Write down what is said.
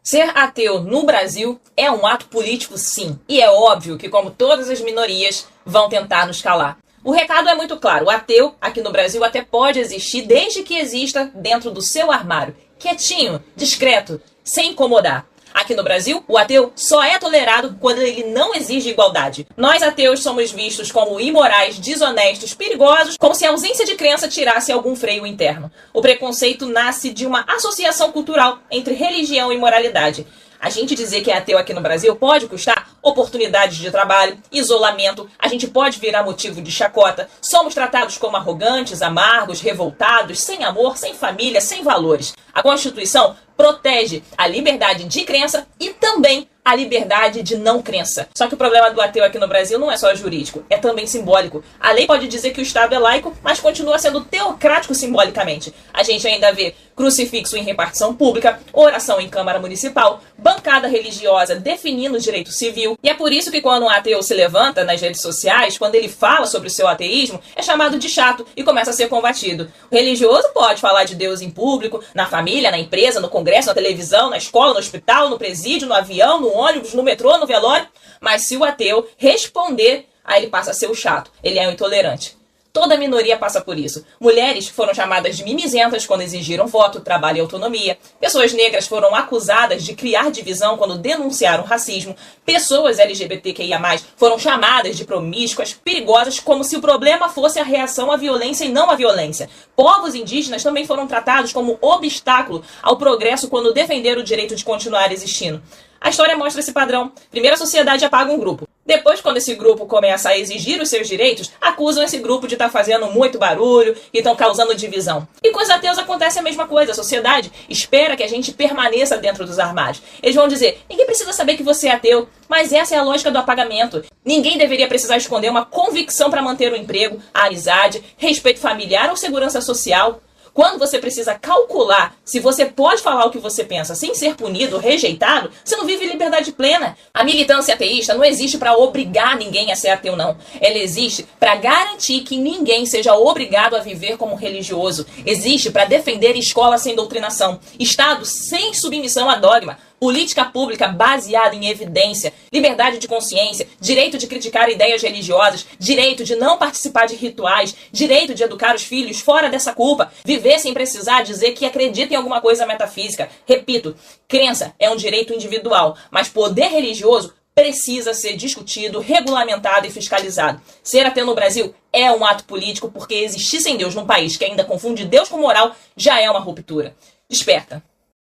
Ser ateu no Brasil é um ato político, sim, e é óbvio que, como todas as minorias, vão tentar nos calar. O recado é muito claro: o ateu aqui no Brasil até pode existir desde que exista dentro do seu armário, quietinho, discreto, sem incomodar. Aqui no Brasil, o ateu só é tolerado quando ele não exige igualdade. Nós ateus somos vistos como imorais, desonestos, perigosos, como se a ausência de crença tirasse algum freio interno. O preconceito nasce de uma associação cultural entre religião e moralidade. A gente dizer que é ateu aqui no Brasil pode custar oportunidades de trabalho, isolamento, a gente pode virar motivo de chacota, somos tratados como arrogantes, amargos, revoltados, sem amor, sem família, sem valores. A Constituição protege a liberdade de crença e também a liberdade de não crença. Só que o problema do ateu aqui no Brasil não é só jurídico, é também simbólico. A lei pode dizer que o Estado é laico, mas continua sendo teocrático simbolicamente. A gente ainda vê crucifixo em repartição pública, oração em Câmara Municipal, bancada religiosa definindo o direito civil. E é por isso que quando um ateu se levanta nas redes sociais, quando ele fala sobre o seu ateísmo, é chamado de chato e começa a ser combatido. O religioso pode falar de Deus em público, na família, na empresa, no congresso, na televisão, na escola, no hospital, no presídio, no avião, no ônibus, no metrô, no velório. Mas se o ateu responder, aí ele passa a ser o chato. Ele é um intolerante. Toda minoria passa por isso. Mulheres foram chamadas de mimizentas quando exigiram voto, trabalho e autonomia. Pessoas negras foram acusadas de criar divisão quando denunciaram racismo. Pessoas LGBTQIA+, foram chamadas de promíscuas, perigosas, como se o problema fosse a reação à violência e não à violência. Povos indígenas também foram tratados como obstáculo ao progresso quando defenderam o direito de continuar existindo. A história mostra esse padrão. Primeiro a sociedade apaga um grupo. Depois, quando esse grupo começa a exigir os seus direitos, acusam esse grupo de estar fazendo muito barulho e estão causando divisão. E com os ateus acontece a mesma coisa. A sociedade espera que a gente permaneça dentro dos armários. Eles vão dizer: ninguém precisa saber que você é ateu, mas essa é a lógica do apagamento. Ninguém deveria precisar esconder uma convicção para manter o emprego, a amizade, respeito familiar ou segurança social. Quando você precisa calcular se você pode falar o que você pensa sem ser punido ou rejeitado, você não vive liberdade plena. A militância ateísta não existe para obrigar ninguém a ser ateu, não. Ela existe para garantir que ninguém seja obrigado a viver como religioso. Existe para defender escola sem doutrinação, Estado sem submissão a dogma, política pública baseada em evidência, liberdade de consciência, direito de criticar ideias religiosas, direito de não participar de rituais, direito de educar os filhos fora dessa culpa, viver sem precisar dizer que acredita em alguma coisa metafísica. Repito, crença é um direito individual, mas poder religioso precisa ser discutido, regulamentado e fiscalizado. Ser ateu no Brasil é um ato político, porque existir sem Deus num país que ainda confunde Deus com moral já é uma ruptura. Desperta!